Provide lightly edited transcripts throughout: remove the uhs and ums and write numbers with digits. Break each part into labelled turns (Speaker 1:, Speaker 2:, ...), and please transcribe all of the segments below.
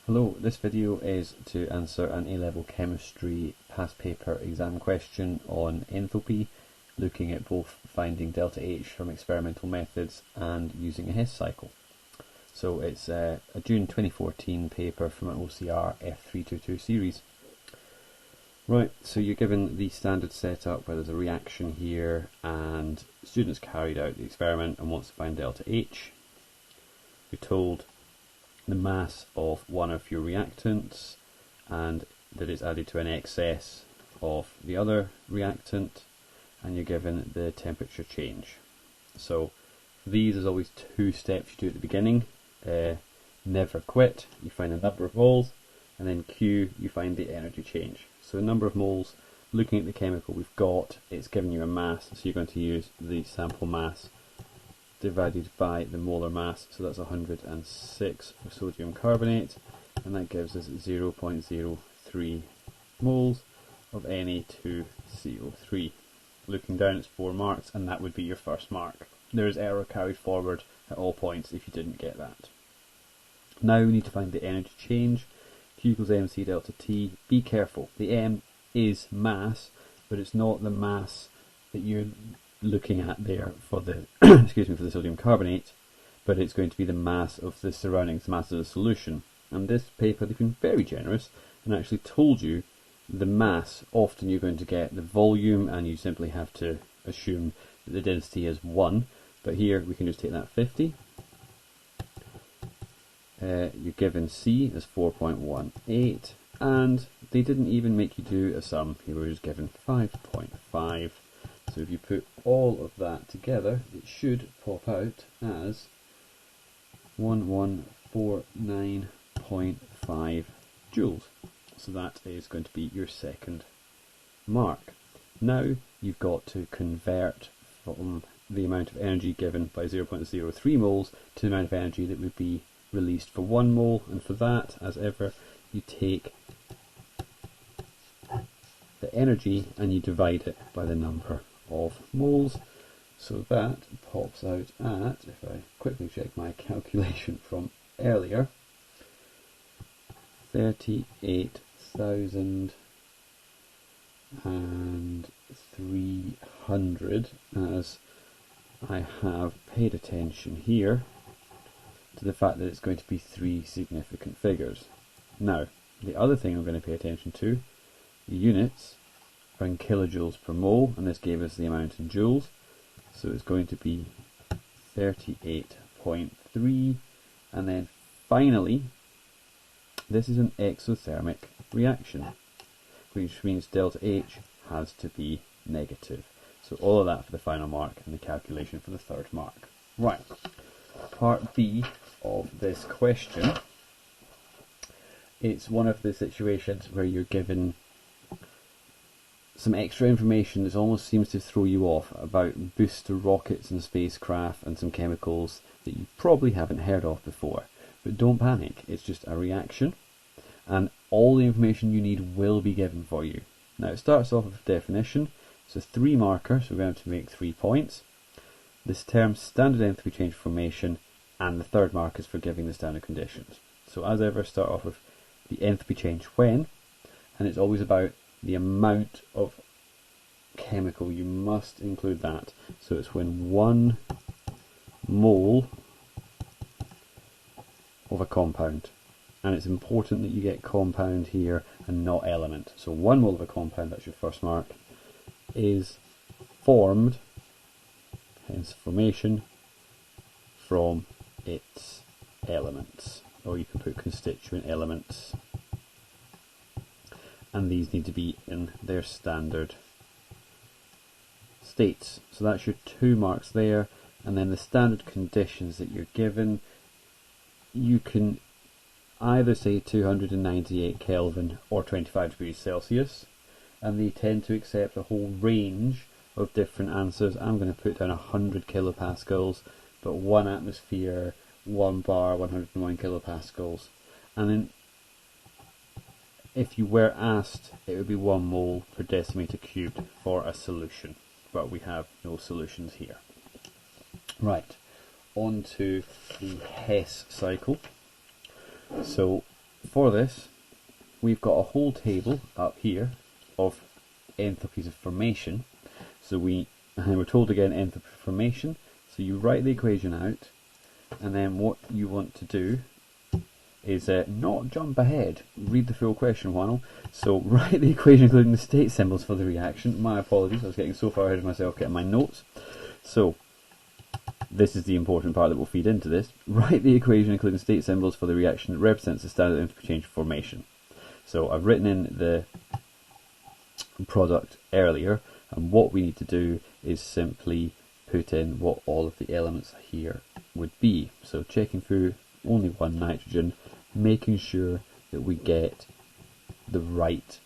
Speaker 1: Hello, this video is to answer an A-level chemistry past paper exam question on enthalpy, looking at both finding delta H from experimental methods and using a Hess cycle. So it's a June 2014 paper from an OCR F322 series. Right, so you're given the standard setup where there's a reaction here and students carried out the experiment and wants to find delta H. You're told the mass of one of your reactants and that it's added to an excess of the other reactant, and you're given the temperature change. So for these, there's always two steps you do at the beginning. Never quit, you find a number of moles, and then Q, you find the energy change. So a number of moles, looking at the chemical we've got, it's giving you a mass, so you're going to use the sample mass divided by the molar mass, so that's 106 for sodium carbonate, and that gives us 0.03 moles of Na2CO3. Looking down, it's 4 marks, and that would be your first mark. There is error carried forward at all points if you didn't get that. Now we need to find the energy change. Q equals mc delta T. Be careful, the M is mass, but it's not the mass that you're looking at there for the excuse me, for the sodium carbonate, but it's going to be the mass of the surroundings, the mass of the solution. And this paper, they've been very generous and actually told you the mass. Often you're going to get the volume and you simply have to assume that the density is 1, but here we can just take that 50. You're given C as 4.18, and they didn't even make you do a sum. You were just given 5.5. So if you put all of that together, it should pop out as 1149.5 joules. So that is going to be your second mark. Now you've got to convert from the amount of energy given by 0.03 moles to the amount of energy that would be released for 1 mole, and for that, as ever, you take the energy and you divide it by the number of moles. So that pops out at, if I quickly check my calculation from earlier, 38,300, as I have paid attention here to the fact that it's going to be 3 significant figures. Now, the other thing I'm going to pay attention to, the units are in kilojoules per mole, and this gave us the amount in joules, so it's going to be 38.3, and then finally this is an exothermic reaction, which means delta H has to be negative. So all of that for the final mark and the calculation for the third mark. Right, part B of this question, it's one of the situations where you're given some extra information that almost seems to throw you off about booster rockets and spacecraft and some chemicals that you probably haven't heard of before. But don't panic, it's just a reaction and all the information you need will be given for you. Now it starts off with a definition. It's a 3 marker, so we're going to make 3 points. This term standard enthalpy change formation, and the third mark is for giving the standard conditions. So as ever, start off with the enthalpy change when, and it's always about the amount of chemical. You must include that. So it's when 1 mole of a compound, and it's important that you get compound here and not element. So 1 mole of a compound, that's your first mark, is formed, hence formation, from its elements, or you can put constituent elements, and these need to be in their standard states. So that's your 2 marks there, and then the standard conditions that you're given, you can either say 298 Kelvin or 25 degrees Celsius, and they tend to accept a whole range of different answers. I'm going to put down 100 kilopascals, but 1 atmosphere, 1 bar, 101 kilopascals, and then if you were asked, it would be 1 mole per decimeter cubed for a solution, but we have no solutions here. Right, on to the Hess cycle. So for this, we've got a whole table up here of enthalpies of formation. So we're told again enthalpy of formation. So you write the equation out, and then what you want to do is not jump ahead, read the full question while. So write the equation including the state symbols for the reaction. My apologies, I was getting so far ahead of myself getting my notes. So this is the important part that will feed into this. Write the equation including state symbols for the reaction that represents the standard enthalpy change of formation. So I've written in the product earlier, and what we need to do is simply put in what all of the elements here would be. So checking through only one nitrogen, making sure that we get the right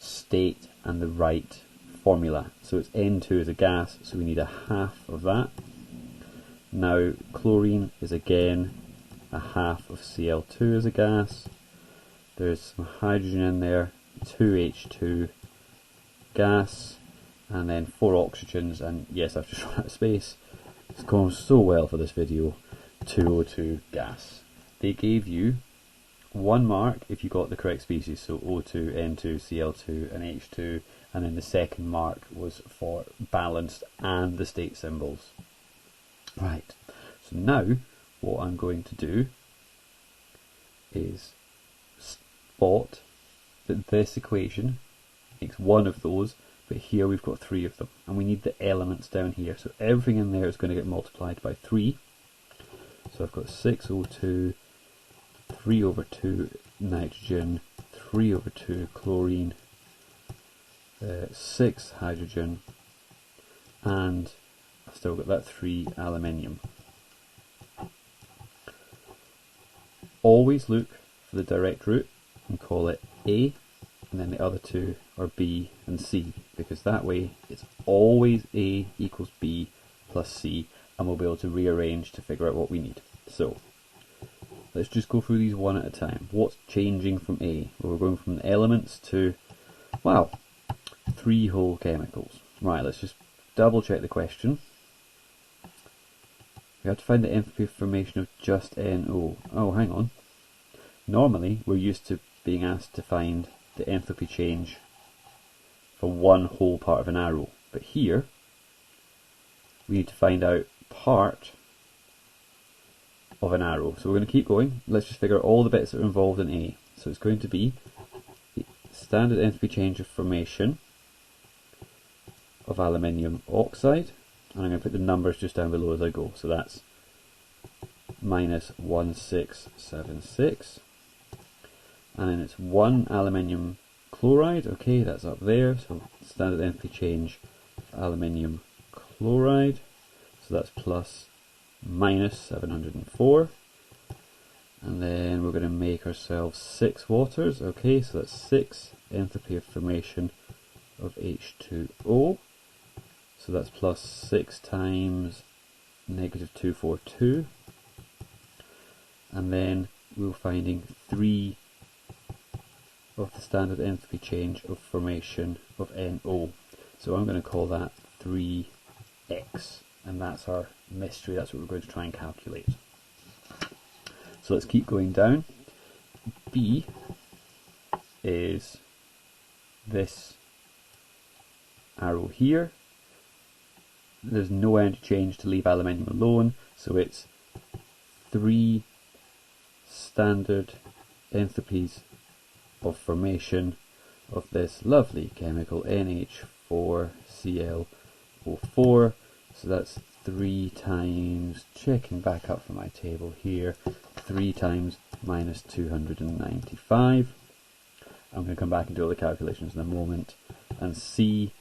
Speaker 1: state and the right formula. So it's N2 as a gas, so we need a half of that. Now chlorine is again a half of Cl2 as a gas. There's some hydrogen in there, 2H2 gas, and then 4 oxygens, and yes, I've just run out of space. It's going so well for this video. 2O2 gas. They gave you 1 mark if you got the correct species, so O2, N2, Cl2 and H2, and then the second mark was for balanced and the state symbols. Right, so now what I'm going to do is spot that this equation makes one of those, but here we've got 3 of them, and we need the elements down here, so everything in there is going to get multiplied by 3. So I've got 6O2, 3 over 2 nitrogen, 3 over 2 chlorine, 6 hydrogen, and I've still got that 3 aluminium. Always look for the direct root and call it A, and then the other 2 are B and C, because that way it's always A equals B plus C, and we'll be able to rearrange to figure out what we need. So let's just go through these one at a time. What's changing from A? Well, we're going from the elements to, wow, 3 whole chemicals. Right, let's just double check the question. We have to find the enthalpy of formation of just NO. Oh, hang on. Normally we're used to being asked to find the enthalpy change for one whole part of an arrow, but here we need to find out part of an arrow. So we're going to keep going. Let's just figure out all the bits that are involved in A. So it's going to be the standard enthalpy change of formation of aluminium oxide, and I'm going to put the numbers just down below as I go. So that's minus 1676, and then it's 1 aluminium chloride. Okay, that's up there. So standard enthalpy change of aluminium chloride, so that's plus minus 704, and then we're going to make ourselves 6 waters. Okay, so that's 6 enthalpy of formation of H2O, so that's plus 6 times negative 242, and then we're finding 3 of the standard enthalpy change of formation of NO, so I'm going to call that 3x, and that's our mystery. That's what we're going to try and calculate. So let's keep going down. B is this arrow here. There's no energy change to leave aluminium alone, so it's 3 standard enthalpies of formation of this lovely chemical NH4Cl O4. So that's 3 times, checking back up from my table here, 3 times minus 295. I'm going to come back and do all the calculations in a moment. And C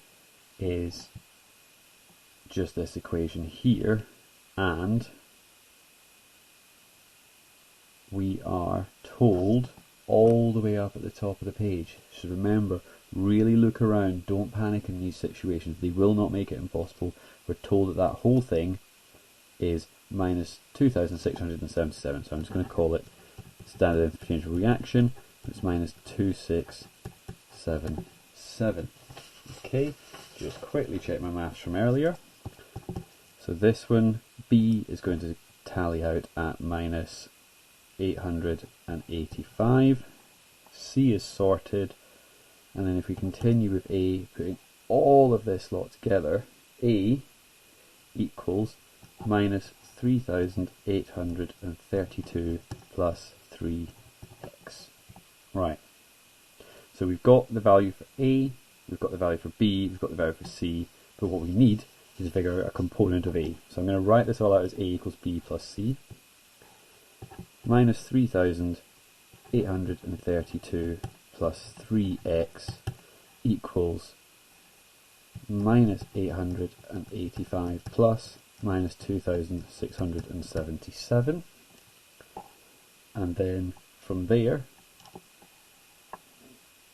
Speaker 1: is just this equation here, and we are told all the way up at the top of the page. So remember, really look around, don't panic in these situations, they will not make it impossible. We're told that that whole thing is minus 2677, so I'm just going to call it standard enthalpy change of reaction. It's minus 2677. Okay, just quickly check my maths from earlier. So this one, B, is going to tally out at minus 885. C is sorted, and then if we continue with A, putting all of this lot together, A equals minus 3,832 plus 3x. Right, so we've got the value for A, we've got the value for B, we've got the value for C, but what we need is to figure out a component of A. So I'm going to write this all out as A equals B plus C. Minus 3,832 plus 3x equals minus 885 plus minus 2,677. And then from there,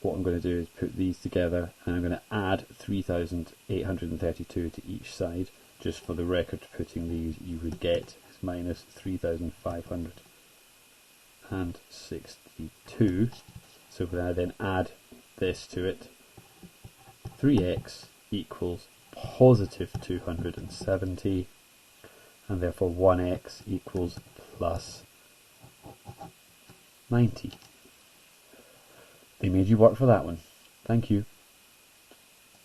Speaker 1: what I'm going to do is put these together, and I'm going to add 3,832 to each side. Just for the record, putting these, you would get is minus 3,562. So when I then add this to it, 3x equals positive 270, and therefore 1x equals plus 90. They made you work for that one. Thank you.